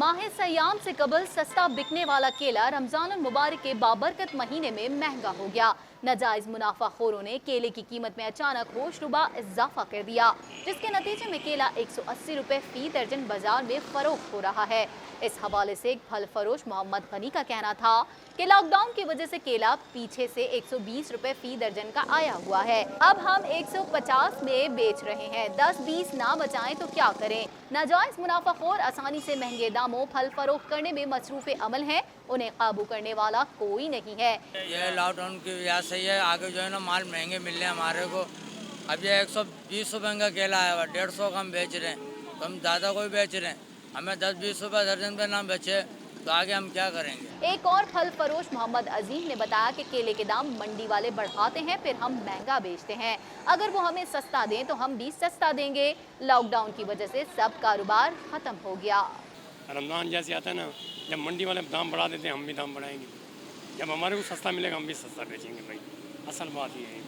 माह सयाम से कबल सस्ता बिकने वाला केला रमजान मुबारक के बाबरकत महीने में महंगा हो गया। नाजायज मुनाफाखोरों ने केले की कीमत में अचानक होशरुबा इजाफा कर दिया, जिसके नतीजे में केला 180 रुपए फी दर्जन बाजार में फरोख्त हो रहा है। इस हवाले से एक फल फरोश मोहम्मद गनी का कहना था कि लॉकडाउन की वजह से केला पीछे से 120 रुपए फी दर्जन का आया हुआ है। अब हम 150 में बेच रहे हैं, 10-20 ना बचाएं तो क्या करें। नाजायज मुनाफाखोर आसानी से महंगे दामों फल फरोख्त करने में मसरूफ अमल है, उन्हें काबू करने वाला कोई नहीं है। ये लॉकडाउन की वजह से है, आगे जो है ना माल महंगे मिल रहे हैं हमारे को। अब ये 120 रुपये का केला आया हुआ, 150 का हम बेच रहे हैं, तो हम ज़्यादा कोई बेच रहे हैं। हमें 10-20 रुपये दर्जन पे ना बेचे तो आगे हम क्या करेंगे। एक और फल फरोश मोहम्मद अजीम ने बताया कि केले के दाम मंडी वाले बढ़ाते हैं, फिर हम महंगा बेचते हैं। अगर वो हमें सस्ता दें तो हम भी सस्ता देंगे। लॉकडाउन की वजह से सब कारोबार खत्म हो गया। रमज़ान जैसे आता है ना, जब मंडी वाले दाम बढ़ा देते हैं हम भी दाम बढ़ाएंगे। जब हमारे को सस्ता मिलेगा हम भी सस्ता बेचेंगे भाई, असल बात ये है।